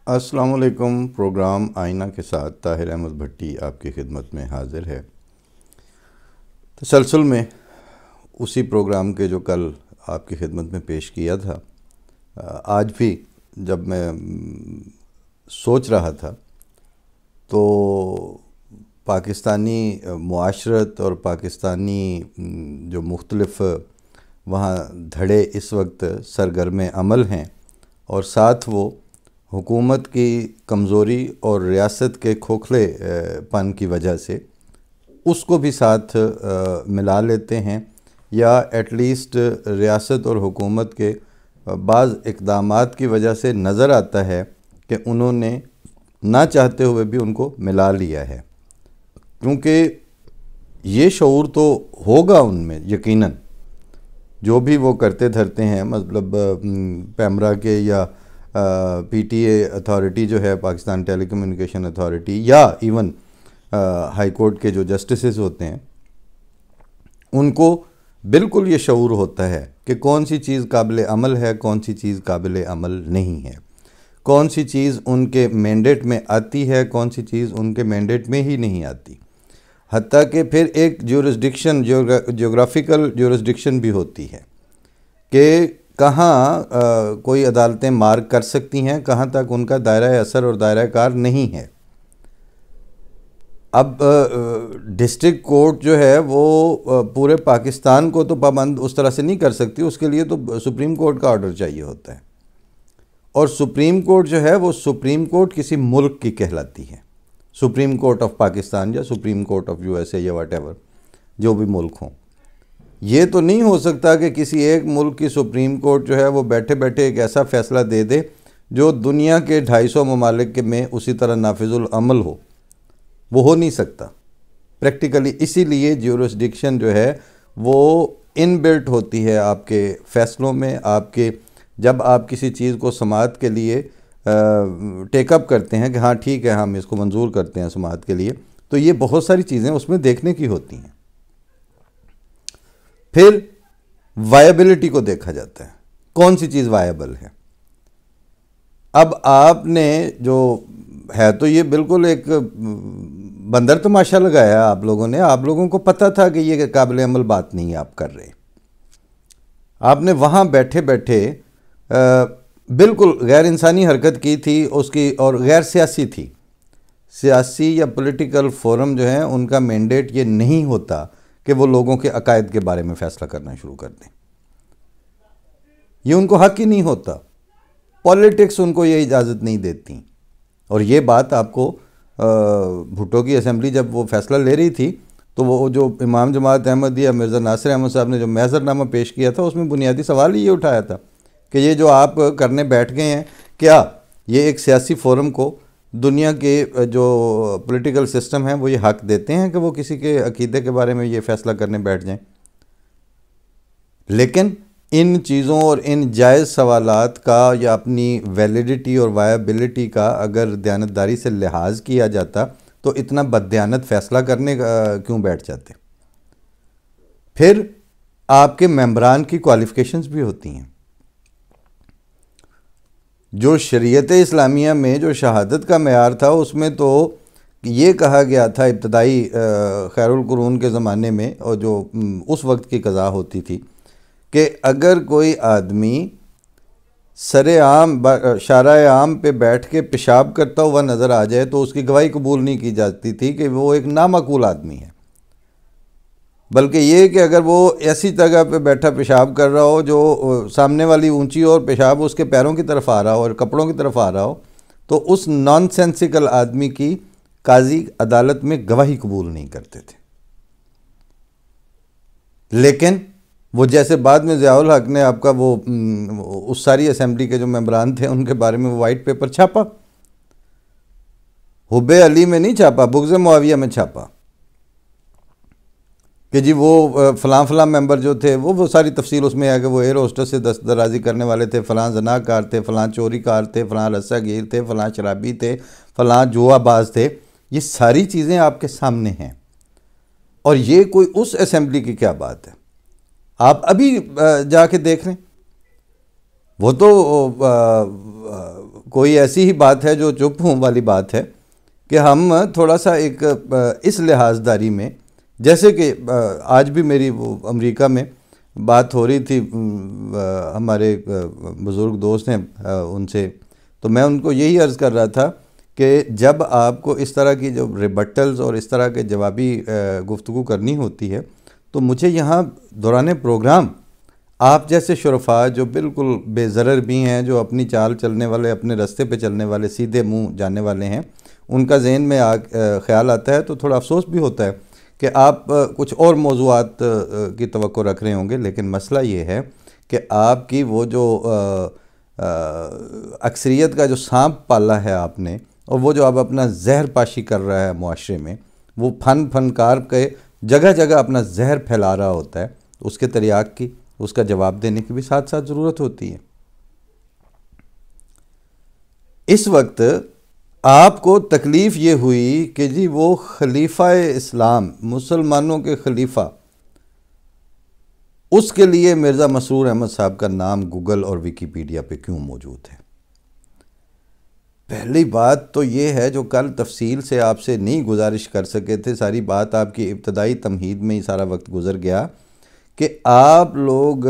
السلام علیکم۔ پروگرام آئینہ کے ساتھ طاہر احمد بھٹی آپ کی خدمت میں حاضر ہے۔ تسلسل میں اسی پروگرام کے جو کل آپ کی خدمت میں پیش کیا تھا، آج بھی جب میں سوچ رہا تھا تو پاکستانی معاشرت اور پاکستانی جو مختلف وہاں دھڑے اس وقت سرگرم عمل ہیں، اور ساتھ وہ حکومت کی کمزوری اور ریاست کے کھوکھلے پن کی وجہ سے اس کو بھی ساتھ ملا لیتے ہیں، یا ایٹ لیسٹ ریاست اور حکومت کے بعض اقدامات کی وجہ سے نظر آتا ہے کہ انہوں نے نہ چاہتے ہوئے بھی ان کو ملا لیا ہے، کیونکہ یہ شعور تو ہوگا ان میں یقیناً، جو بھی وہ کرتے دھرتے ہیں، مطلب پیمرا کے یا پی ٹی اے اتھارٹی جو ہے، پاکستان ٹیلی کمیونیکیشن اتھارٹی، یا ایون ہائی کورٹ کے جو جسٹسز ہوتے ہیں، ان کو بالکل یہ شعور ہوتا ہے کہ کون سی چیز قابل عمل ہے، کون سی چیز قابل عمل نہیں ہے، کون سی چیز ان کے مینڈیٹ میں آتی ہے، کون سی چیز ان کے مینڈیٹ میں ہی نہیں آتی۔ حتیٰ کہ پھر ایک جیورسڈکشن، جیوگرافیکل جیورسڈکشن بھی ہوتی ہے کہ کہاں کوئی عدالتیں مارک کر سکتی ہیں، کہاں تک ان کا دائرہ اثر اور دائرہ کار نہیں ہے۔ اب ڈسٹرکٹ کورٹ جو ہے وہ پورے پاکستان کو تو پابند اس طرح سے نہیں کر سکتی، اس کے لیے تو سپریم کورٹ کا آرڈر چاہیے ہوتا ہے، اور سپریم کورٹ جو ہے وہ سپریم کورٹ کسی ملک کی کہلاتی ہے، سپریم کورٹ آف پاکستان یا supreme court of U S A یا واٹ ایور جو بھی ملک ہوں۔ یہ تو نہیں ہو سکتا کہ کسی ایک ملک کی سپریم کورٹ جو ہے وہ بیٹھے بیٹھے ایک ایسا فیصلہ دے دے جو دنیا کے 250 ممالک میں اسی طرح نافذ العمل ہو، وہ ہو نہیں سکتا پریکٹیکلی۔ اسی لیے جیورسڈکشن جو ہے وہ ان بلٹ ہوتی ہے آپ کے فیصلوں میں، آپ کے جب آپ کسی چیز کو سماعت کے لیے ٹیک اپ کرتے ہیں کہ ہاں ٹھیک ہے ہم اس کو منظور کرتے ہیں سماعت کے لیے، تو یہ بہت ساری چیزیں اس میں دیکھنے کی ہوتی ہیں۔ پھر وائبلٹی کو دیکھا جاتا ہے، کون سی چیز وائبل ہے۔ اب آپ نے جو ہے تو یہ بالکل ایک بندر تماشا لگایا آپ لوگوں نے، آپ لوگوں کو پتہ تھا کہ یہ قابل عمل بات نہیں آپ کر رہے، آپ نے وہاں بیٹھے بیٹھے بالکل غیر انسانی حرکت کی تھی اس کی، اور غیر سیاسی تھی۔ سیاسی یا پولیٹیکل فورم جو ہیں ان کا مینڈیٹ یہ نہیں ہوتا کہ وہ لوگوں کے عقائد کے بارے میں فیصلہ کرنا شروع کر دیں، یہ ان کو حق ہی نہیں ہوتا، پولیٹکس ان کو یہ اجازت نہیں دیتی۔ اور یہ بات آپ کو بھٹو کی اسمبلی جب وہ فیصلہ لے رہی تھی تو وہ جو امام جماعت احمدیہ مرزا ناصر احمد صاحب نے جو محضر نامہ پیش کیا تھا، اس میں بنیادی سوال ہی یہ اٹھایا تھا کہ یہ جو آپ کرنے بیٹھ گئے ہیں، کیا یہ ایک سیاسی فورم کو، دنیا کے جو پولیٹیکل سسٹم ہیں وہ یہ حق دیتے ہیں کہ وہ کسی کے عقیدے کے بارے میں یہ فیصلہ کرنے بیٹھ جائیں؟ لیکن ان چیزوں اور ان جائز سوالات کا یا اپنی ویلیڈیٹی اور وائبلٹی کا اگر دیانتداری سے لحاظ کیا جاتا تو اتنا بددیانت فیصلہ کرنے کیوں بیٹھ جاتے؟ پھر آپ کے ممبران کی کوالیفیکیشنز بھی ہوتی ہیں۔ جو شریعت اسلامیہ میں جو شہادت کا معیار تھا اس میں تو یہ کہا گیا تھا ابتدائی خیر القرون کے زمانے میں، اور جو اس وقت کی قضا ہوتی تھی، کہ اگر کوئی آدمی سر عام شارع عام پہ بیٹھ کے پیشاب کرتا ہوا نظر آ جائے تو اس کی گواہی قبول نہیں کی جاتی تھی کہ وہ ایک نامعقول آدمی ہے، بلکہ یہ کہ اگر وہ ایسی جگہ پہ بیٹھا پیشاب کر رہا ہو جو سامنے والی اونچی اور پیشاب اس کے پیروں کی طرف آ رہا ہو اور کپڑوں کی طرف آ رہا ہو، تو اس نان سینسیکل آدمی کی قاضی عدالت میں گواہی قبول نہیں کرتے تھے۔ لیکن وہ جیسے بعد میں ضیاء الحق نے آپ کا وہ اس ساری اسمبلی کے جو ممبران تھے ان کے بارے میں وہ وائٹ پیپر چھاپا، حب علی میں نہیں چھاپا، بغض معاویہ میں چھاپا، کہ جی وہ فلاں فلاں ممبر جو تھے وہ ساری تفصیل اس میں ہے کہ وہ ایئر ہوسٹس سے دست درازی کرنے والے تھے، فلاں زناکار تھے، فلاں چوری کار تھے، فلاں رسہ گیر تھے، فلاں شرابی تھے، فلاں جوا باز تھے۔ یہ ساری چیزیں آپ کے سامنے ہیں، اور یہ کوئی اس اسمبلی کی کیا بات ہے؟ آپ ابھی جا کے دیکھ لیں، وہ تو کوئی ایسی ہی بات ہے جو چپ ہوں والی بات ہے کہ ہم تھوڑا سا ایک اس لحاظ داری میں، جیسے کہ آج بھی میری وہ امریکہ میں بات ہو رہی تھی، ہمارے بزرگ دوست ہیں ان سے، تو میں ان کو یہی عرض کر رہا تھا کہ جب آپ کو اس طرح کی جو ریبٹلز اور اس طرح کے جوابی گفتگو کرنی ہوتی ہے تو مجھے یہاں دوران پروگرام آپ جیسے شرفاء جو بالکل بے ضرر بھی ہیں، جو اپنی چال چلنے والے، اپنے راستے پہ چلنے والے، سیدھے منہ جانے والے ہیں، ان کا ذہن میں خیال آتا ہے تو تھوڑا افسوس بھی ہوتا ہے کہ آپ کچھ اور موضوعات کی توقع رکھ رہے ہوں گے، لیکن مسئلہ یہ ہے کہ آپ کی وہ جو اکثریت کا جو سانپ پالا ہے آپ نے، اور وہ جو آپ اپنا زہر پاشی کر رہا ہے معاشرے میں، وہ فنکار کے جگہ جگہ اپنا زہر پھیلا رہا ہوتا ہے، اس کے تریاق کی، اس کا جواب دینے کی بھی ساتھ ساتھ ضرورت ہوتی ہے۔ اس وقت آپ کو تکلیف یہ ہوئی کہ جی وہ خلیفہ اسلام، مسلمانوں کے خلیفہ، اس کے لیے مرزا مسرور احمد صاحب کا نام گوگل اور ویکیپیڈیا پہ کیوں موجود ہے؟ پہلی بات تو یہ ہے جو کل تفصیل سے آپ سے نہیں گزارش کر سکے تھے، ساری بات آپ کی ابتدائی تمہید میں ہی سارا وقت گزر گیا، کہ آپ لوگ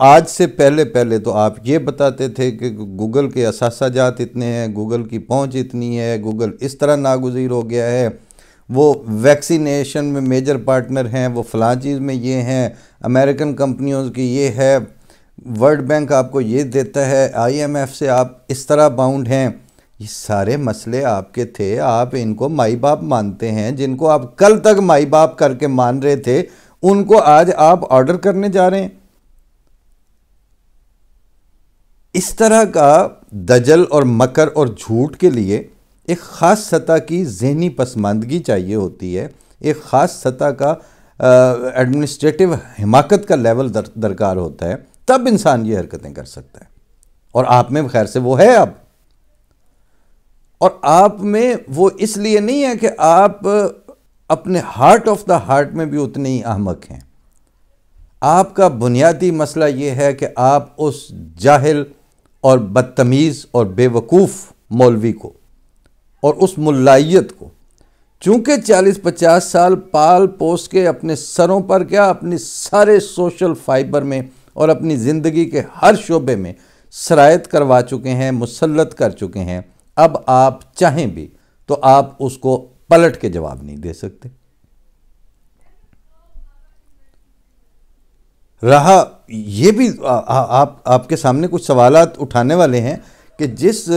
آج سے پہلے تو آپ یہ بتاتے تھے کہ گوگل کے اثاثہ جات اتنے ہیں، گوگل کی پہنچ اتنی ہے، گوگل اس طرح ناگزیر ہو گیا ہے، وہ ویکسینیشن میں میجر پارٹنر ہیں، وہ فلاں چیز میں یہ ہیں، امریکن کمپنیوں کی یہ ہے، ورلڈ بینک آپ کو یہ دیتا ہے، آئی ایم ایف سے آپ اس طرح باؤنڈ ہیں۔ یہ سارے مسئلے آپ کے تھے، آپ ان کو مائی باپ مانتے ہیں، جن کو آپ کل تک مائی باپ کر کے مان رہے تھے ان کو آج آپ آرڈر کرنے جا رہے ہیں۔ اس طرح کا دجل اور مکر اور جھوٹ کے لیے ایک خاص سطح کی ذہنی پسماندگی چاہیے ہوتی ہے، ایک خاص سطح کا ایڈمنسٹریٹو حماقت کا لیول درکار ہوتا ہے، تب انسان یہ حرکتیں کر سکتا ہے، اور آپ میں خیر سے وہ ہے اب، اور آپ میں وہ اس لیے نہیں ہے کہ آپ اپنے ہارٹ آف دا ہارٹ میں بھی اتنے ہی احمق ہیں۔ آپ کا بنیادی مسئلہ یہ ہے کہ آپ اس جاہل اور بدتمیز اور بے وقوف مولوی کو اور اس ملائیت کو، چونکہ 40-50 سال پال پوس کے اپنے سروں پر کیا، اپنی سارے سوشل فائبر میں اور اپنی زندگی کے ہر شعبے میں سرایت کروا چکے ہیں، مسلط کر چکے ہیں، اب آپ چاہیں بھی تو آپ اس کو پلٹ کے جواب نہیں دے سکتے۔ رہا یہ بھی آپ کے سامنے کچھ سوالات اٹھانے والے ہیں کہ جس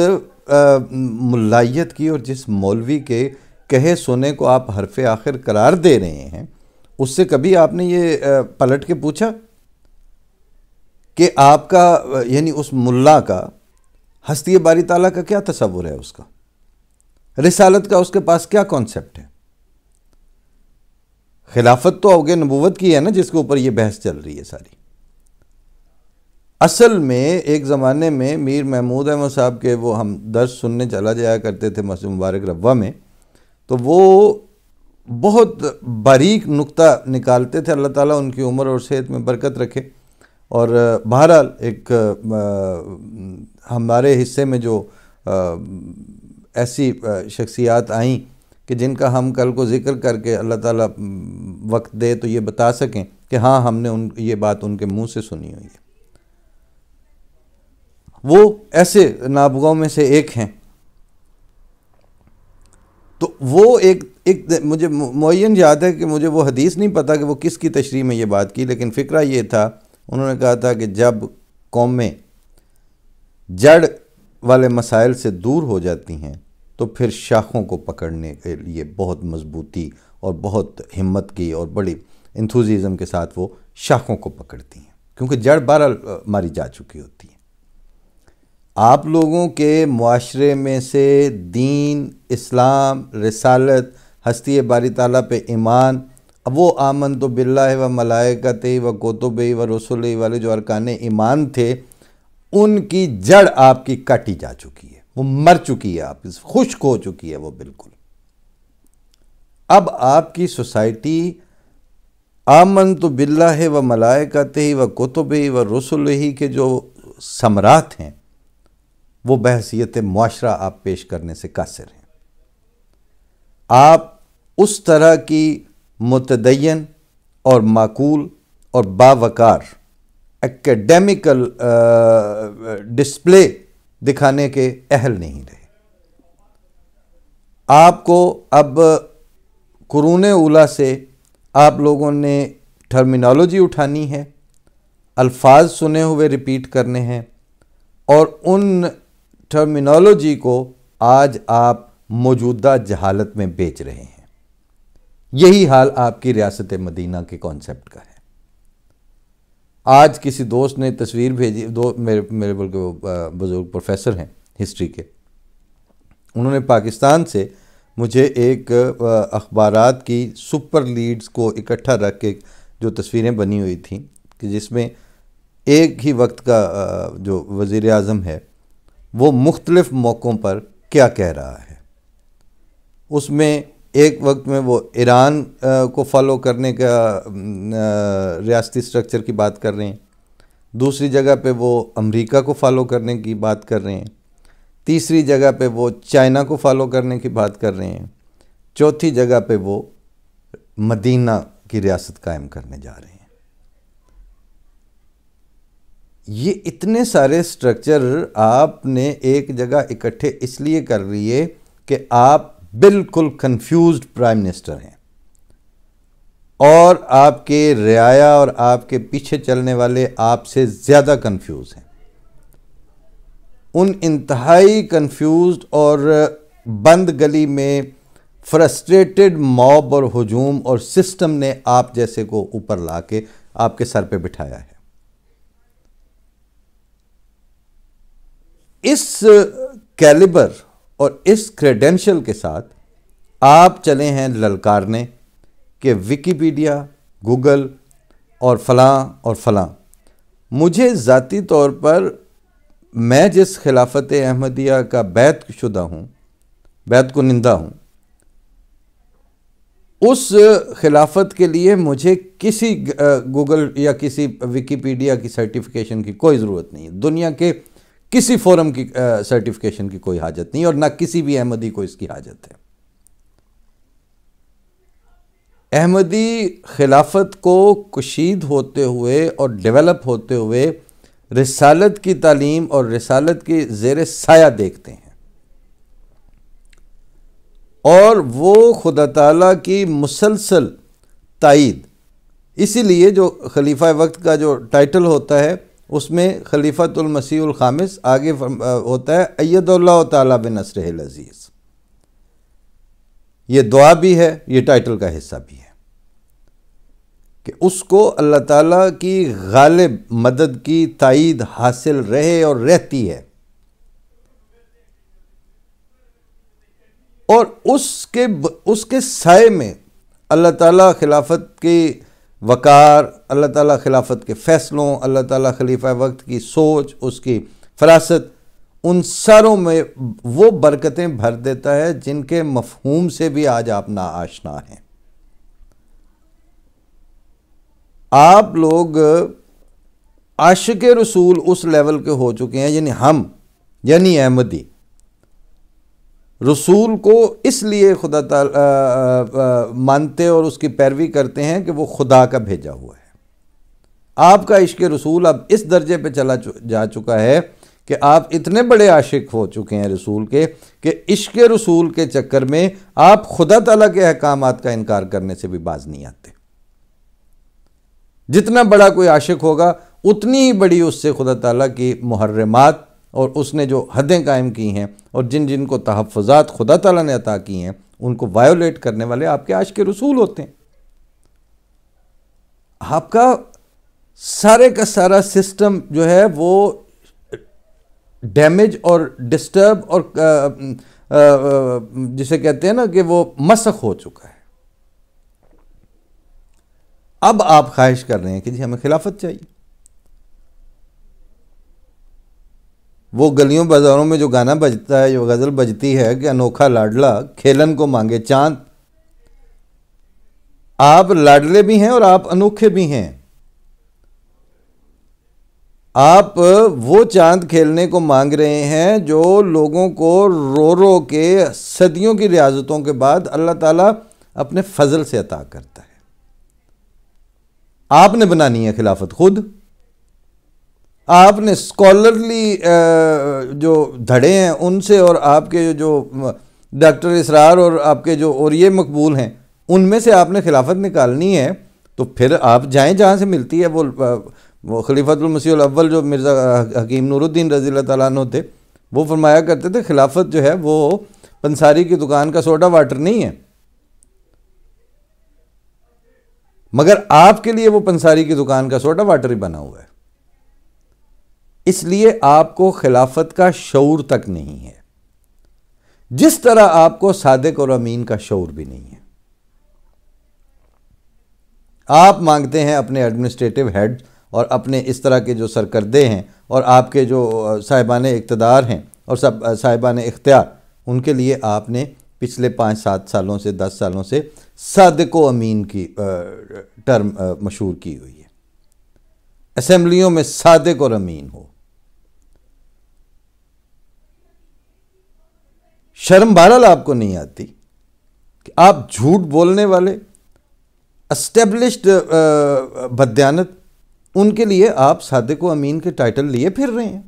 ملائیت کی اور جس مولوی کے کہے سنے کو آپ حرف آخر قرار دے رہے ہیں، اس سے کبھی آپ نے یہ پلٹ کے پوچھا کہ آپ کا، یعنی اس ملا کا، ہستی باری تعالیٰ کا کیا تصور ہے، اس کا رسالت کا اس کے پاس کیا کانسیپٹ ہے؟ خلافت تو اوگے نبوت کی ہے نا، جس کے اوپر یہ بحث چل رہی ہے ساری۔ اصل میں ایک زمانے میں میر محمود احمد صاحب کے وہ ہم درس سننے چلا جایا کرتے تھے مسجد مبارک ربوہ میں، تو وہ بہت باریک نقطہ نکالتے تھے، اللہ تعالیٰ ان کی عمر اور صحت میں برکت رکھے، اور بہرحال ایک ہمارے حصے میں جو ایسی شخصیات آئیں کہ جن کا ہم کل کو ذکر کر کے اللہ تعالیٰ وقت دے تو یہ بتا سکیں کہ ہاں ہم نے یہ بات ان کے منہ سے سنی ہوئی ہے، وہ ایسے نابغوں میں سے ایک ہیں۔ تو وہ ایک مجھے معین یاد ہے کہ مجھے وہ حدیث نہیں پتا کہ وہ کس کی تشریح میں یہ بات کی، لیکن فقرہ یہ تھا، انہوں نے کہا تھا کہ جب قومیں جڑ والے مسائل سے دور ہو جاتی ہیں تو پھر شاخوں کو پکڑنے کے لیے بہت مضبوطی اور بہت ہمت کی اور بڑی انتھوزیزم کے ساتھ وہ شاخوں کو پکڑتی ہیں، کیونکہ جڑ بہرحال ماری جا چکی ہوتی ہے۔ آپ لوگوں کے معاشرے میں سے دین، اسلام، رسالت، ہستی باری تعالیٰ پہ ایمان، وہ آمنت باللہ و ملائکتہ و کتبہ و رسلہ والے جو ارکان ایمان تھے، ان کی جڑ آپ کی کاٹی جا چکی ہے، وہ مر چکی ہے، آپ خشک ہو چکی ہے وہ بالکل۔ اب آپ کی سوسائٹی آمنت باللہ و ملائکتہ و کتبہ و رسلہ کے جو ثمرات ہیں وہ بحیثیت معاشرہ آپ پیش کرنے سے قاصر ہیں۔ آپ اس طرح کی متدین اور معقول اور باوقار ایکیڈیمکل ڈسپلے دکھانے کے اہل نہیں رہے۔ آپ کو اب قرون اولیٰ سے آپ لوگوں نے ٹرمینالوجی اٹھانی ہے، الفاظ سنے ہوئے ریپیٹ کرنے ہیں، اور ان ٹرمینالوجی کو آج آپ موجودہ جہالت میں بیچ رہے ہیں۔ یہی حال آپ کی ریاست مدینہ کے کانسیپٹ کا ہے۔ آج کسی دوست نے تصویر بھیجی، میرے بلکہ وہ بزرگ پروفیسر ہیں ہسٹری کے، انہوں نے پاکستان سے مجھے ایک اخبارات کی سپر لیڈز کو اکٹھا رکھ کے جو تصویریں بنی ہوئی تھیں کہ جس میں ایک ہی وقت کا جو وزیر اعظم ہے وہ مختلف موقعوں پر کیا کہہ رہا ہے۔ اس میں ایک وقت میں وہ ایران کو فالو کرنے کا ریاستی سٹرکچر کی بات کر رہے ہیں، دوسری جگہ پہ وہ امریکہ کو فالو کرنے کی بات کر رہے ہیں، تیسری جگہ پہ وہ چائنا کو فالو کرنے کی بات کر رہے ہیں، چوتھی جگہ پہ وہ مدینہ کی ریاست قائم کرنے جا رہے ہیں۔ یہ اتنے سارے سٹرکچر آپ نے ایک جگہ اکٹھے اس لیے کر لیے کہ آپ بالکل کنفیوزڈ پرائم منسٹر ہیں، اور آپ کے رعایا اور آپ کے پیچھے چلنے والے آپ سے زیادہ کنفیوز ہیں۔ ان انتہائی کنفیوزڈ اور بند گلی میں فرسٹریٹڈ موب اور ہجوم اور سسٹم نے آپ جیسے کو اوپر لا کے آپ کے سر پہ بٹھایا ہے۔ اس کیلیبر اور اس کریڈینشل کے ساتھ آپ چلے ہیں للکارنے کہ ویکیپیڈیا، گوگل اور فلاں اور فلاں۔ مجھے ذاتی طور پر، میں جس خلافت احمدیہ کا بیعت شدہ ہوں، بیعت کنندہ ہوں، اس خلافت کے لیے مجھے کسی گوگل یا کسی ویکیپیڈیا کی سرٹیفکیشن کی کوئی ضرورت نہیں ہے، دنیا کے کسی فورم کی سرٹیفکیشن کی کوئی حاجت نہیں، اور نہ کسی بھی احمدی کو اس کی حاجت ہے۔ احمدی خلافت کو کشید ہوتے ہوئے اور ڈیولپ ہوتے ہوئے رسالت کی تعلیم اور رسالت کی زیر سایہ دیکھتے ہیں، اور وہ خدا تعالیٰ کی مسلسل تائید، اسی لیے جو خلیفہ وقت کا جو ٹائٹل ہوتا ہے اس میں خلیفۃ المسیح الخامس آگے ہوتا ہے اید اللہ تعالیٰ بنصرہ العزیز۔ یہ دعا بھی ہے، یہ ٹائٹل کا حصہ بھی ہے کہ اس کو اللہ تعالیٰ کی غالب مدد کی تائید حاصل رہے اور رہتی ہے، اور اس کے سائے میں اللہ تعالیٰ خلافت کی وقار، اللہ تعالیٰ خلافت کے فیصلوں، اللہ تعالیٰ خلیفہ وقت کی سوچ، اس کی فراست، ان ساروں میں وہ برکتیں بھر دیتا ہے جن کے مفہوم سے بھی آج آپ ناآشنا ہیں۔ آپ لوگ عاشق رسول اس لیول کے ہو چکے ہیں، یعنی ہم، یعنی احمدی رسول کو اس لیے خدا تعالی مانتے اور اس کی پیروی کرتے ہیں کہ وہ خدا کا بھیجا ہوا ہے۔ آپ کا عشق رسول اب اس درجے پہ چلا جا چکا ہے کہ آپ اتنے بڑے عاشق ہو چکے ہیں رسول کے کہ عشق رسول کے چکر میں آپ خدا تعالیٰ کے احکامات کا انکار کرنے سے بھی باز نہیں آتے۔ جتنا بڑا کوئی عاشق ہوگا اتنی ہی بڑی اس سے خدا تعالیٰ کی محرمات اور اس نے جو حدیں قائم کی ہیں اور جن کو تحفظات خدا تعالیٰ نے عطا کی ہیں ان کو وائیولیٹ کرنے والے آپ کے عاشق رسول ہوتے ہیں۔ آپ کا سارے کا سارا سسٹم جو ہے وہ ڈیمیج اور ڈسٹرب اور جسے کہتے ہیں نا کہ وہ مسخ ہو چکا ہے۔ اب آپ خواہش کر رہے ہیں کہ جی ہمیں خلافت چاہیے۔ وہ گلیوں بازاروں میں جو گانا بجتا ہے، جو غزل بجتی ہے کہ انوکھا لاڈلا کھیلن کو مانگے چاند، آپ لاڈلے بھی ہیں اور آپ انوکھے بھی ہیں۔ آپ وہ چاند کھیلنے کو مانگ رہے ہیں جو لوگوں کو رو رو کے صدیوں کی ریاضتوں کے بعد اللہ تعالیٰ اپنے فضل سے عطا کرتا ہے۔ آپ نے بنانی ہے خلافت خود، آپ نے اسکالرلی جو دھڑے ہیں ان سے، اور آپ کے جو ڈاکٹر اسرار اور آپ کے جو اور یہ مقبول ہیں ان میں سے آپ نے خلافت نکالنی ہے، تو پھر آپ جائیں جہاں سے ملتی ہے۔ وہ خلیفۃ المسیح الاول جو مرزا حکیم نور الدین رضی اللہ تعالیٰ عنہ تھے، وہ فرمایا کرتے تھے خلافت جو ہے وہ پنساری کی دکان کا سوڈا واٹر نہیں ہے، مگر آپ کے لیے وہ پنساری کی دکان کا سوڈا واٹر ہی بنا ہوا ہے۔ اس لیے آپ کو خلافت کا شعور تک نہیں ہے، جس طرح آپ کو صادق اور امین کا شعور بھی نہیں ہے۔ آپ مانگتے ہیں اپنے ایڈمنسٹریٹو ہیڈ اور اپنے اس طرح کے جو سرکردے ہیں اور آپ کے جو صاحبان اقتدار ہیں اور صاحبان اختیار، ان کے لیے آپ نے پچھلے 5-7 سالوں سے 10 سالوں سے صادق و امین کی ٹرم مشہور کی ہوئی ہے۔ اسمبلیوں میں صادق اور امین ہو۔ شرم بہرحال آپ کو نہیں آتی کہ آپ جھوٹ بولنے والے اسٹیبلشڈ بددیانت، ان کے لیے آپ صادق و امین کے ٹائٹل لیے پھر رہے ہیں،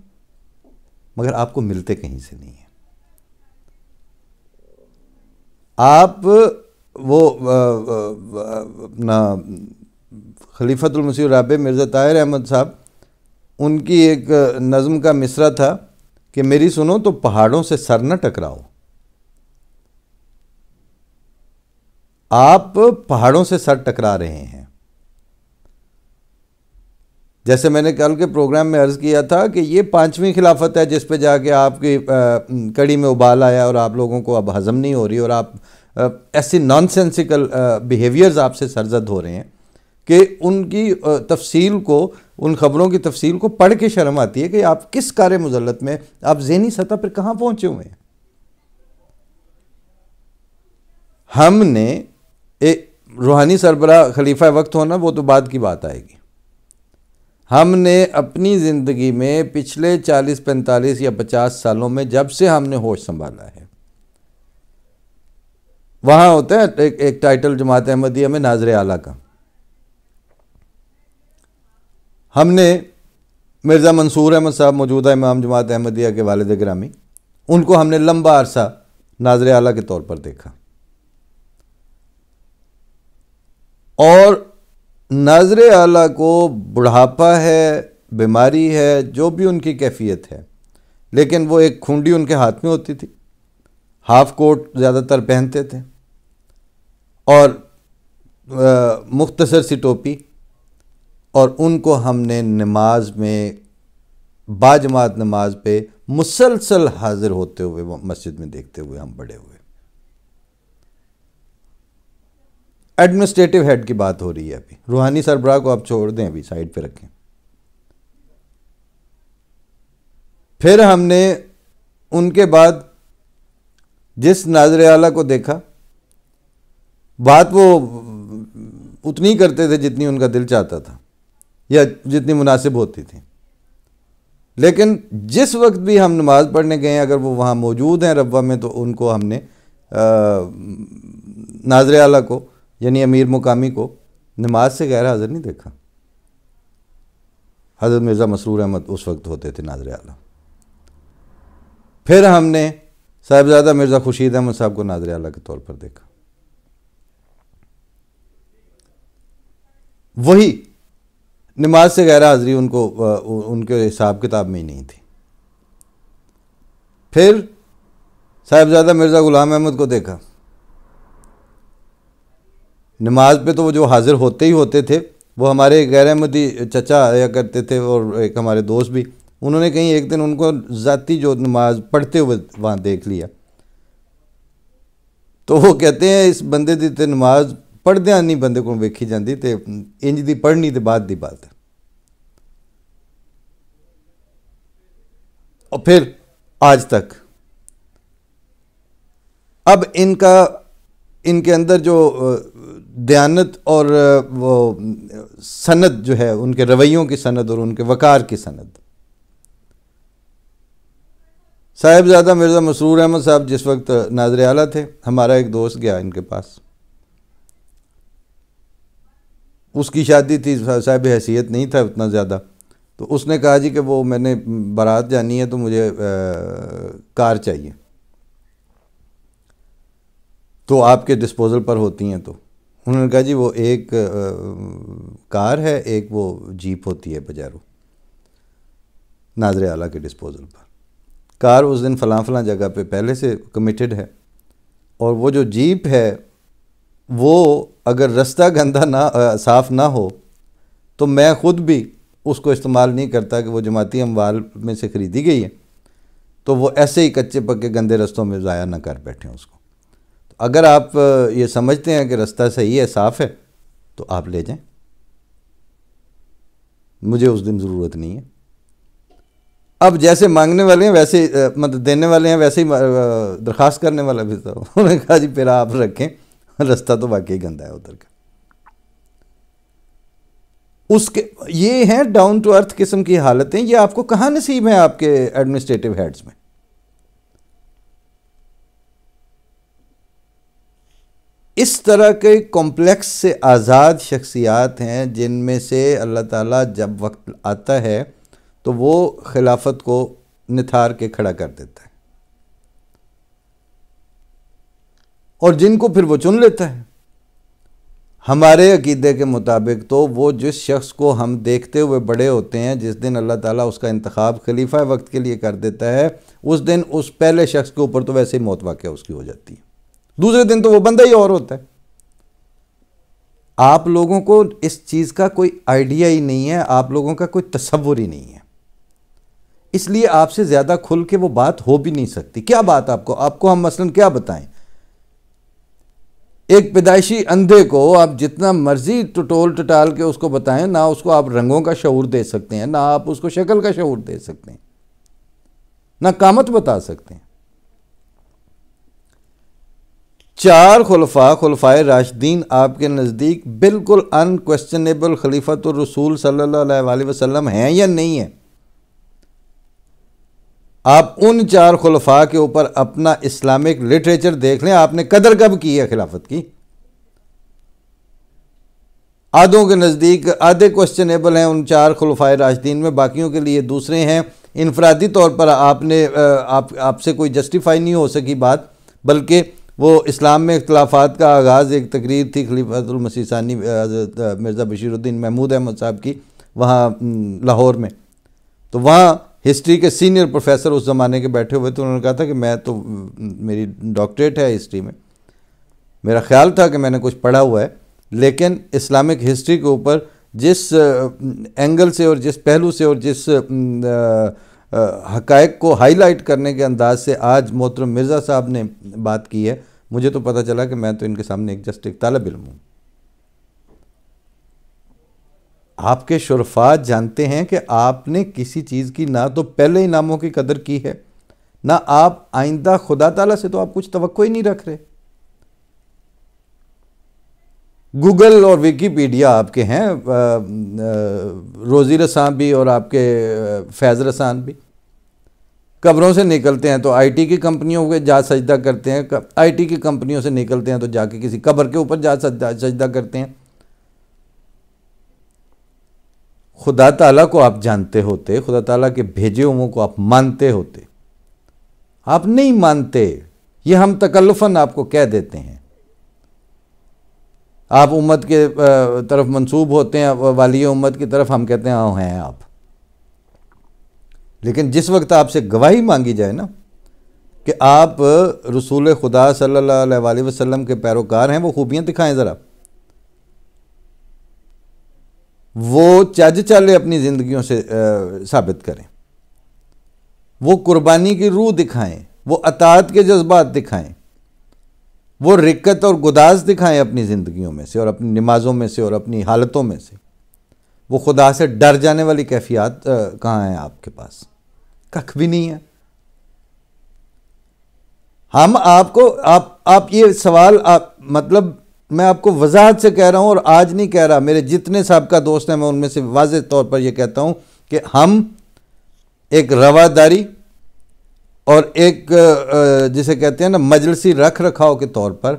مگر آپ کو ملتے کہیں سے نہیں ہیں۔ آپ وہ اپنا خلیفۃ المسیح الرابع مرزا طاہر احمد صاحب، ان کی ایک نظم کا مصرع تھا کہ میری سنو تو پہاڑوں سے سر نہ ٹکراؤ۔ آپ پہاڑوں سے سر ٹکرا رہے ہیں۔ جیسے میں نے کل کے پروگرام میں عرض کیا تھا کہ یہ 5ویں خلافت ہے جس پہ جا کے آپ کی کڑی میں ابال آیا اور آپ لوگوں کو اب ہضم نہیں ہو رہی، اور آپ ایسی نان سینسیکل بیہیویئرز آپ سے سرزد ہو رہے ہیں کہ ان کی تفصیل کو، ان خبروں کی تفصیل کو پڑھ کے شرم آتی ہے کہ آپ کس کار مذلت میں، آپ ذہنی سطح پر کہاں پہنچے ہوئے ہیں۔ ہم نے ایک روحانی سربراہ خلیفہ وقت ہونا وہ تو بعد کی بات آئے گی۔ ہم نے اپنی زندگی میں پچھلے 40 45 یا 50 سالوں میں جب سے ہم نے ہوش سنبھالا ہے، وہاں ہوتا ہے ایک ٹائٹل جماعت احمدیہ میں ناظر اعلیٰ کا، ہم نے مرزا منصور احمد صاحب موجودہ امام جماعت احمدیہ کے والد گرامی، ان کو ہم نے لمبا عرصہ ناظر اعلیٰ کے طور پر دیکھا، اور ناظر اعلیٰ کو بڑھاپا ہے، بیماری ہے، جو بھی ان کی کیفیت ہے، لیکن وہ ایک کھونڈی ان کے ہاتھ میں ہوتی تھی، ہاف کوٹ زیادہ تر پہنتے تھے، اور مختصر سی ٹوپی، اور ان کو ہم نے نماز میں باجماعت نماز پہ مسلسل حاضر ہوتے ہوئے مسجد میں دیکھتے ہوئے ہم بڑے ہوئے۔ ایڈمنسٹریٹو ہیڈ کی بات ہو رہی ہے ابھی، روحانی سربراہ کو آپ چھوڑ دیں، ابھی سائڈ پہ رکھیں۔ پھر ہم نے ان کے بعد جس ناظر اعلیٰ کو دیکھا، بات وہ اتنی کرتے تھے جتنی ان کا دل چاہتا تھا یا جتنی مناسب ہوتی تھی، لیکن جس وقت بھی ہم نماز پڑھنے گئے اگر وہ وہاں موجود ہیں ربوہ میں، تو ان کو ہم نے ناظر اعلیٰ کو یعنی امیر مقامی کو نماز سے غیر حاضر نہیں دیکھا۔ حضرت مرزا مسرور احمد اس وقت ہوتے تھے ناظر اعلیٰ۔ پھر ہم نے صاحبزادہ مرزا خورشید احمد صاحب کو ناظر اعلیٰ کے طور پر دیکھا۔ وہی نماز سے غیر حاضری ان کو ان کے حساب کتاب میں ہی نہیں تھی۔ پھر صاحبزادہ مرزا غلام احمد کو دیکھا، نماز پہ تو وہ جو حاضر ہوتے ہی ہوتے تھے، وہ ہمارے غیر احمدی چچا آیا کرتے تھے اور ایک ہمارے دوست بھی، انہوں نے کہیں ایک دن ان کو ذاتی جو نماز پڑھتے ہوئے وہاں دیکھ لیا، تو وہ کہتے ہیں اس بندے دی تے نماز پڑھدیاں نہیں بندے کو ویکھی جاندی تے انج دی پڑھنی تے بعد دی بات ہے۔ اور پھر آج تک اب ان کے اندر جو دیانت اور وہ سند جو ہے، ان کے رویوں کی سند اور ان کے وقار کی سند، صاحبزادہ مرزا مسرور احمد صاحب جس وقت ناظر اعلیٰ تھے، ہمارا ایک دوست گیا ان کے پاس، اس کی شادی تھی، صاحب حیثیت نہیں تھا اتنا زیادہ، تو اس نے کہا جی کہ وہ میں نے بارات جانی ہے تو مجھے کار چاہیے، تو آپ کے ڈسپوزل پر ہوتی ہیں؟ تو انہوں نے کہا جی وہ ایک کار ہے، ایک وہ جیپ ہوتی ہے پجیرو، ناظر اعلیٰ کے ڈسپوزل پر۔ کار اس دن فلاں فلاں جگہ پہ پہلے سے کمیٹڈ ہے، اور وہ جو جیپ ہے وہ اگر رستہ گندہ نہ صاف نہ ہو تو میں خود بھی اس کو استعمال نہیں کرتا، کہ وہ جماعتی اموال میں سے خریدی گئی ہے، تو وہ ایسے ہی کچے پکے گندے رستوں میں ضائع نہ کر بیٹھیں اس کو۔ تو اگر آپ یہ سمجھتے ہیں کہ رستہ صحیح ہے، صاف ہے، تو آپ لے جائیں، مجھے اس دن ضرورت نہیں ہے۔ اب جیسے مانگنے والے ہیں ویسے مطلب دینے والے ہیں، ویسے ہی درخواست کرنے والا بھی تھا، انہوں نے کہا جی پھر آپ رکھیں، رستہ تو واقعی گندا ہے ادھر کا۔ اس کے یہ ہیں ڈاؤن ٹو ارتھ قسم کی حالتیں، یہ آپ کو کہاں نصیب ہیں آپ کے ایڈمنسٹریٹو ہیڈز میں؟ اس طرح کے کمپلیکس سے آزاد شخصیات ہیں جن میں سے اللہ تعالیٰ جب وقت آتا ہے تو وہ خلافت کو نتھار کے کھڑا کر دیتا ہے، اور جن کو پھر وہ چن لیتا ہے۔ ہمارے عقیدے کے مطابق تو وہ جس شخص کو ہم دیکھتے ہوئے بڑے ہوتے ہیں، جس دن اللہ تعالیٰ اس کا انتخاب خلیفہ وقت کے لیے کر دیتا ہے، اس دن اس پہلے شخص کے اوپر تو ویسے ہی موت واقع اس کی ہو جاتی ہے، دوسرے دن تو وہ بندہ ہی اور ہوتا ہے۔ آپ لوگوں کو اس چیز کا کوئی آئیڈیا ہی نہیں ہے، آپ لوگوں کا کوئی تصور ہی نہیں ہے، اس لیے آپ سے زیادہ کھل کے وہ بات ہو بھی نہیں سکتی۔ کیا بات آپ کو ہم مثلاً کیا بتائیں؟ ایک پیدائشی اندھے کو آپ جتنا مرضی ٹٹول ٹٹال کے اس کو بتائیں، نہ اس کو آپ رنگوں کا شعور دے سکتے ہیں، نہ آپ اس کو شکل کا شعور دے سکتے ہیں، نہ قامت بتا سکتے ہیں۔ 4 خلفائے راشدین آپ کے نزدیک بالکل انکویسچنیبل خلیفۃ الرسول صلی اللہ علیہ وسلم ہیں یا نہیں ہیں؟ آپ ان 4 خلفاء کے اوپر اپنا اسلامک لٹریچر دیکھ لیں، آپ نے قدر کب کی ہے خلافت کی؟ آدھوں کے نزدیک آدھے کوسچنیبل ہیں ان 4 خلفائے راشدین میں، باقیوں کے لیے دوسرے ہیں۔ انفرادی طور پر آپ سے کوئی جسٹیفائی نہیں ہو سکی بات، بلکہ وہ اسلام میں اختلافات کا آغاز ایک تقریر تھی خلیفۃ المسیح ثانی حضرت مرزا بشیر الدین محمود احمد صاحب کی، وہاں لاہور میں، تو وہاں ہسٹری کے سینئر پروفیسر اس زمانے کے بیٹھے ہوئے تھے، انہوں نے کہا تھا کہ میں تو میری ڈاکٹریٹ ہے ہسٹری میں، میرا خیال تھا کہ میں نے کچھ پڑھا ہوا ہے، لیکن اسلامک ہسٹری کے اوپر جس اینگل سے اور جس پہلو سے اور جس حقائق کو ہائی لائٹ کرنے کے انداز سے آج محترم مرزا صاحب نے بات کی ہے، مجھے تو پتہ چلا کہ میں تو ان کے سامنے ایک طالب علم ہوں۔ آپ کے شرفاء جانتے ہیں کہ آپ نے کسی چیز کی نہ تو پہلے انعاموں کی قدر کی ہے، نہ آپ آئندہ خدا تعالیٰ سے تو آپ کچھ توقع ہی نہیں رکھ رہے۔ گوگل اور ویکیپیڈیا آپ کے ہیں، روزی رساں بھی اور آپ کے فیض رسان بھی، قبروں سے نکلتے ہیں تو آئی ٹی کی کمپنیوں کے جا سجدہ کرتے ہیں، آئی ٹی کی کمپنیوں سے نکلتے ہیں تو جا کے کسی قبر کے اوپر جا سجدہ کرتے ہیں۔ خدا تعالیٰ کو آپ جانتے ہوتے، خدا تعالیٰ کے بھیجے ہوئوں کو آپ مانتے ہوتے، آپ نہیں مانتے، یہ ہم تکلفاً آپ کو کہہ دیتے ہیں۔ آپ امت کے طرف منسوب ہوتے ہیں، والی امت کی طرف، ہم کہتے ہیں ہاں ہیں آپ، لیکن جس وقت آپ سے گواہی مانگی جائے نا کہ آپ رسول خدا صلی اللہ علیہ وسلم کے پیروکار ہیں، وہ خوبیاں دکھائیں ذرا، وہ چج چالے اپنی زندگیوں سے ثابت کریں، وہ قربانی کی روح دکھائیں، وہ اطاعت کے جذبات دکھائیں، وہ رقت اور گداز دکھائیں اپنی زندگیوں میں سے اور اپنی نمازوں میں سے اور اپنی حالتوں میں سے۔ وہ خدا سے ڈر جانے والی کیفیات کہاں ہیں آپ کے پاس؟ ککھ بھی نہیں ہے۔ ہم آپ کو آپ یہ سوال مطلب میں آپ کو وضاحت سے کہہ رہا ہوں، اور آج نہیں کہہ رہا، میرے جتنے سابقہ دوست ہیں میں ان میں سے واضح طور پر یہ کہتا ہوں کہ ہم ایک رواداری اور ایک جسے کہتے ہیں نا مجلسی رکھ رکھاؤ کے طور پر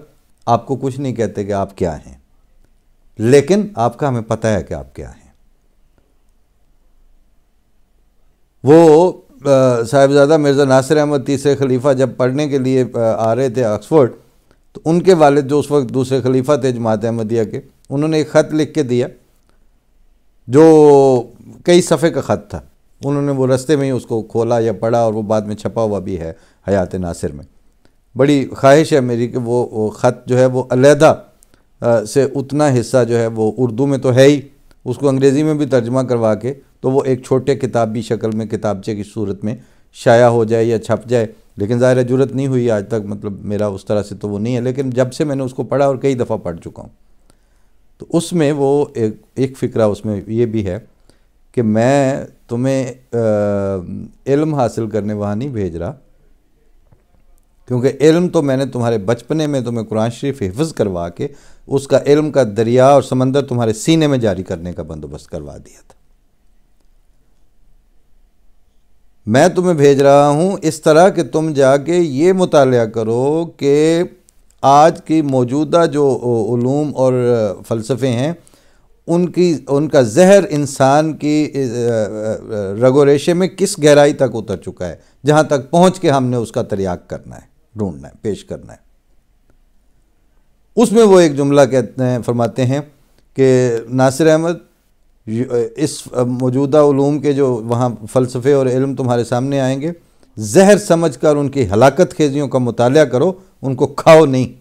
آپ کو کچھ نہیں کہتے کہ آپ کیا ہیں، لیکن آپ کا ہمیں پتہ ہے کہ آپ کیا ہیں۔ وہ صاحبزادہ مرزا ناصر احمد تیسرے خلیفہ جب پڑھنے کے لیے آ رہے تھے آکسفورڈ، تو ان کے والد جو اس وقت دوسرے خلیفہ تھے جماعت احمدیہ کے، انہوں نے ایک خط لکھ کے دیا جو کئی صفحے کا خط تھا۔ انہوں نے وہ رستے میں ہی اس کو کھولا یا پڑھا، اور وہ بعد میں چھپا ہوا بھی ہے حیات ناصر میں۔ بڑی خواہش ہے میری کہ وہ خط جو ہے وہ علیحدہ سے اتنا حصہ جو ہے وہ اردو میں تو ہے ہی، اس کو انگریزی میں بھی ترجمہ کروا کے تو وہ ایک چھوٹے کتابی شکل میں کتابچے کی صورت میں شائع ہو جائے یا چھپ جائے، لیکن ظاہر جرت نہیں ہوئی آج تک، مطلب میرا اس طرح سے تو وہ نہیں ہے، لیکن جب سے میں نے اس کو پڑھا اور کئی دفعہ پڑھ چکا ہوں، تو اس میں وہ ایک فکرہ اس میں یہ بھی ہے کہ میں تمہیں علم حاصل کرنے وہاں نہیں بھیج رہا، کیونکہ علم تو میں نے تمہارے بچپنے میں تمہیں قرآن شریف حفظ کروا کے اس کا علم کا دریا اور سمندر تمہارے سینے میں جاری کرنے کا بندوبست کروا دیا تھا۔ میں تمہیں بھیج رہا ہوں اس طرح کہ تم جا کے یہ مطالعہ کرو کہ آج کی موجودہ جو علوم اور فلسفے ہیں ان کا زہر انسان کی رگ و ریشے میں کس گہرائی تک اتر چکا ہے، جہاں تک پہنچ کے ہم نے اس کا تریاق کرنا ہے، ڈھونڈنا ہے، پیش کرنا ہے۔ اس میں وہ ایک جملہ فرماتے ہیں کہ ناصر احمد، اس موجودہ علوم کے جو وہاں فلسفے اور علم تمہارے سامنے آئیں گے، زہر سمجھ کر ان کی ہلاکت خیزیوں کا مطالعہ کرو، ان کو کھاؤ نہیں۔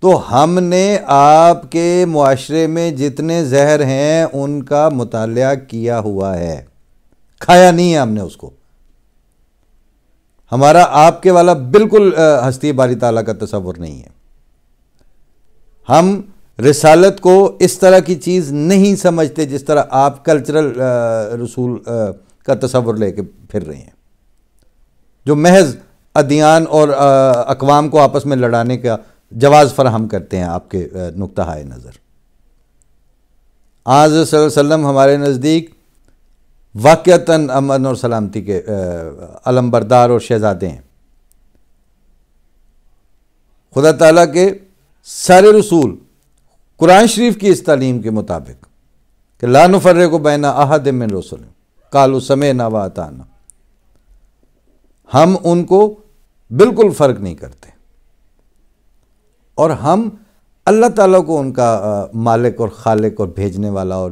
تو ہم نے آپ کے معاشرے میں جتنے زہر ہیں ان کا مطالعہ کیا ہوا ہے، کھایا نہیں ہے ہم نے اس کو۔ ہمارا آپ کے والا بالکل ہستی باری تعالیٰ کا تصور نہیں ہے۔ ہم رسالت کو اس طرح کی چیز نہیں سمجھتے جس طرح آپ کلچرل رسول کا تصور لے کے پھر رہے ہیں، جو محض ادیان اور اقوام کو آپس میں لڑانے کا جواز فراہم کرتے ہیں آپ کے نقطہ نظر۔ آج صلی اللہ علیہ وسلم ہمارے نزدیک واقعتاً امن اور سلامتی کے علم بردار اور شہزادے ہیں۔ خدا تعالیٰ کے سارے رسول قرآن شریف کی اس تعلیم کے مطابق کہ لا نفرق بین احد من رسل قالوا سمعنا واطعنا، ہم ان کو بالکل فرق نہیں کرتے، اور ہم اللہ تعالیٰ کو ان کا مالک اور خالق اور بھیجنے والا اور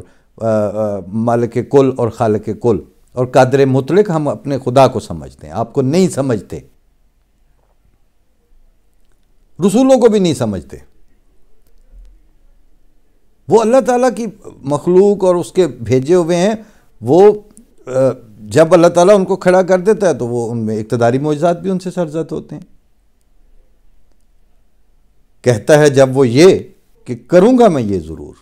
مالک کل اور خالق کل اور قادر مطلق ہم اپنے خدا کو سمجھتے ہیں، آپ کو نہیں سمجھتے، رسولوں کو بھی نہیں سمجھتے۔ وہ اللہ تعالیٰ کی مخلوق اور اس کے بھیجے ہوئے ہیں، وہ جب اللہ تعالیٰ ان کو کھڑا کر دیتا ہے تو وہ ان میں اقتداری معجزات بھی ان سے سرزد ہوتے ہیں۔ کہتا ہے جب وہ یہ کہ کروں گا میں یہ ضرور،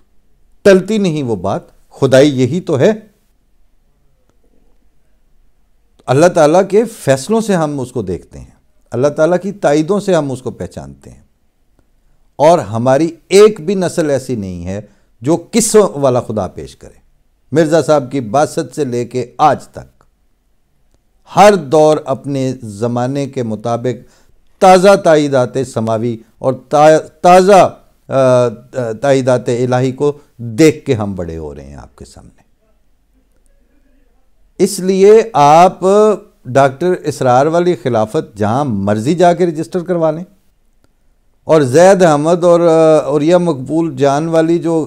ٹلتی نہیں وہ بات، خدائی یہی تو ہے۔ اللہ تعالیٰ کے فیصلوں سے ہم اس کو دیکھتے ہیں، اللہ تعالیٰ کی تائیدوں سے ہم اس کو پہچانتے ہیں، اور ہماری ایک بھی نسل ایسی نہیں ہے جو قصوں والا خدا پیش کرے۔ مرزا صاحب کی بعثت سے لے کے آج تک ہر دور اپنے زمانے کے مطابق تازہ تائیدات سماوی اور تازہ تائیدات الہی کو دیکھ کے ہم بڑے ہو رہے ہیں آپ کے سامنے۔ اس لیے آپ ڈاکٹر اسرار والی خلافت جہاں مرضی جا کے رجسٹر کروا لیں، اور زید احمد اور اوریا مقبول جان والی جو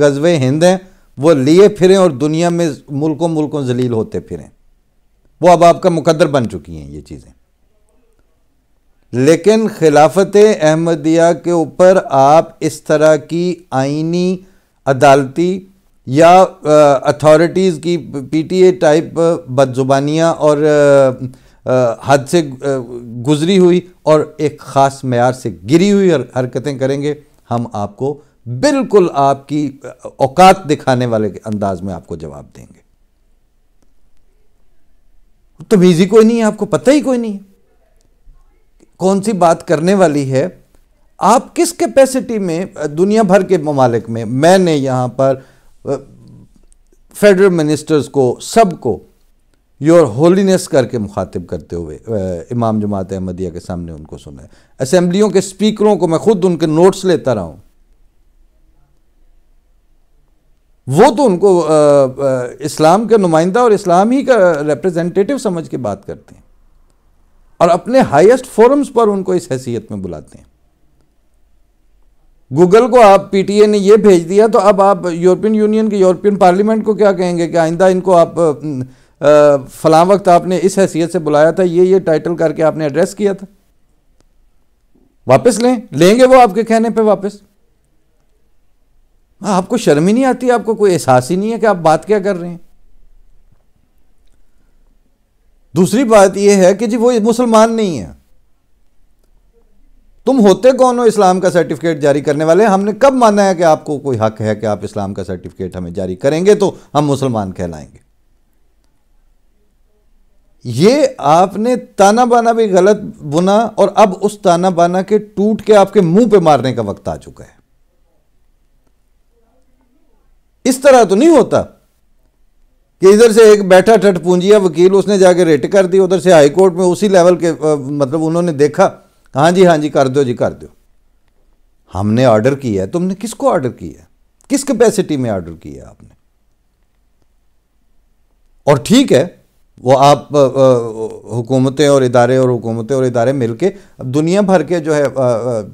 غزوہ ہند ہیں وہ لیے پھریں اور دنیا میں ملکوں ذلیل ہوتے پھریں، وہ اب آپ کا مقدر بن چکی ہیں یہ چیزیں۔ لیکن خلافت احمدیہ کے اوپر آپ اس طرح کی آئینی، عدالتی یا اتھارٹیز کی پی ٹی اے ٹائپ بدزبانیاں اور حد سے گزری ہوئی اور ایک خاص معیار سے گری ہوئی حرکتیں کریں گے، ہم آپ کو بالکل آپ کی اوقات دکھانے والے انداز میں آپ کو جواب دیں گے۔ تمیز ہی کوئی نہیں ہے، آپ کو پتہ ہی کوئی نہیں ہے کون سی بات کرنے والی ہے۔ آپ کس کیپیسٹی میں دنیا بھر کے ممالک میں نے یہاں پر فیڈرل منسٹرز کو، سب کو یور ہولینس کر کے مخاطب کرتے ہوئے امام جماعت احمدیہ کے سامنے ان کو سنا ہے. اسمبلیوں کے سپیکروں کو میں خود ان کے نوٹس لیتا رہا ہوں. وہ تو ان کو اسلام کا نمائندہ اور اسلام ہی کا ریپریزنٹیٹیو سمجھ کے بات کرتے ہیں اور اپنے ہائیسٹ فورمز پر ان کو اس حیثیت میں بلاتے ہیں. گوگل کو آپ پی ٹی اے نے یہ بھیج دیا تو اب آپ یورپین یونین کے یورپین پارلیمنٹ کو کیا کہیں گے کہ آئندہ ان کو آپ فلاں وقت آپ نے اس حیثیت سے بلایا تھا, یہ ٹائٹل کر کے آپ نے ایڈریس کیا تھا, واپس لیں گے وہ آپ کے کہنے پہ واپس. آپ کو شرم ہی نہیں آتی, آپ کو کوئی احساس ہی نہیں ہے کہ آپ بات کیا کر رہے ہیں. دوسری بات یہ ہے کہ جی وہ مسلمان نہیں ہے. تم ہوتے کون ہو اسلام کا سرٹیفکیٹ جاری کرنے والے؟ ہم نے کب مانا ہے کہ آپ کو کوئی حق ہے کہ آپ اسلام کا سرٹیفکیٹ ہمیں جاری کریں گے تو ہم مسلمان کہلائیں گے؟ یہ آپ نے تانا بانا بھی غلط بنا اور اب اس تانا بانا کے ٹوٹ کے آپ کے منہ پہ مارنے کا وقت آ چکا ہے. اس طرح تو نہیں ہوتا کہ ادھر سے ایک بیٹھا ٹھٹ پونجیا وکیل اس نے جا کے ریٹ کر دی, ادھر سے ہائی کورٹ میں اسی لیول کے مطلب انہوں نے دیکھا ہاں جی کر دو جی کر دو. ہم نے آرڈر کیا ہے, تم نے کس کو آرڈر کیا ہے؟ کس کیپیسٹی میں آرڈر کیا ہے آپ نے؟ اور ٹھیک ہے وہ آپ حکومتیں اور ادارے مل کے اب دنیا بھر کے جو ہے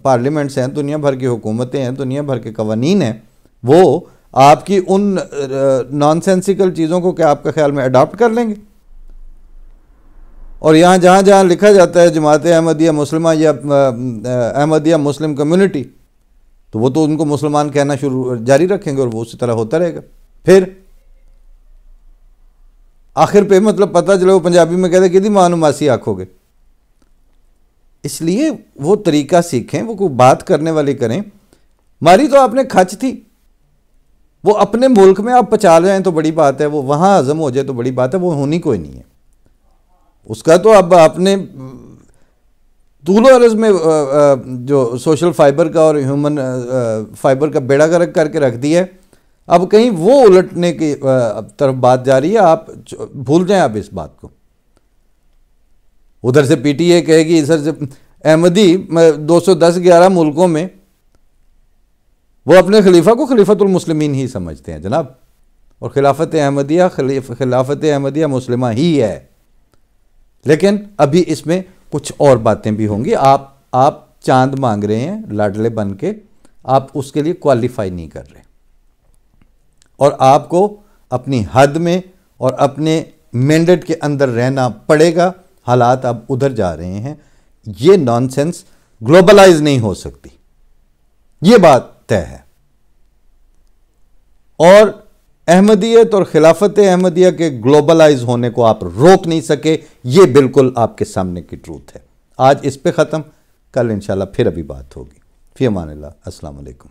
پارلیمنٹس ہیں, دنیا بھر کی حکومتیں ہیں, دنیا بھر کے قوانین ہیں, وہ آپ کی ان نان سینسیکل چیزوں کو کیا آپ کا خیال میں اڈاپٹ کر لیں گے؟ اور یہاں جہاں لکھا جاتا ہے جماعت احمدیہ مسلمہ یا احمدیہ مسلم کمیونٹی, تو وہ تو ان کو مسلمان کہنا جاری رکھیں گے اور وہ اسی طرح ہوتا رہے گا. پھر آخر پہ مطلب پتہ چلے وہ پنجابی میں کہتے کہ دی ماں نوں ماسی آکھو گے. اس لیے وہ طریقہ سیکھیں, وہ کوئی بات کرنے والی کریں. ماری تو آپ نے کھچ تھی, وہ اپنے ملک میں آپ پچا جائیں تو بڑی بات ہے, وہ وہاں ہضم ہو جائے تو بڑی بات ہے, وہ ہونی کوئی نہیں ہے. اس کا تو اب آپ نے طول و عرض میں جو سوشل فائبر کا اور ہیومن فائبر کا بیڑا گرک کر کے رکھ دیا ہے. اب کہیں وہ الٹنے کی طرف بات جا رہی ہے, آپ بھول جائیں آپ اس بات کو. ادھر سے پی ٹی اے کہے گی ادھر سے احمدی 210-11 ملکوں میں وہ اپنے خلیفہ کو خلیفۃ المسلمین ہی سمجھتے ہیں جناب, اور خلافت احمدیہ مسلمہ ہی ہے. لیکن ابھی اس میں کچھ اور باتیں بھی ہوں گی. آپ چاند مانگ رہے ہیں لاڈلے بن کے, آپ اس کے لیے کوالیفائی نہیں کر رہے, اور آپ کو اپنی حد میں اور اپنے مینڈیٹ کے اندر رہنا پڑے گا. حالات اب ادھر جا رہے ہیں, یہ نان سینس گلوبلائز نہیں ہو سکتی, یہ بات طے ہے. اور احمدیت اور خلافت احمدیہ کے گلوبلائز ہونے کو آپ روک نہیں سکے, یہ بالکل آپ کے سامنے کی ٹروتھ ہے. آج اس پہ ختم, کل انشاءاللہ پھر ابھی بات ہوگی. فی امان اللہ. السلام علیکم.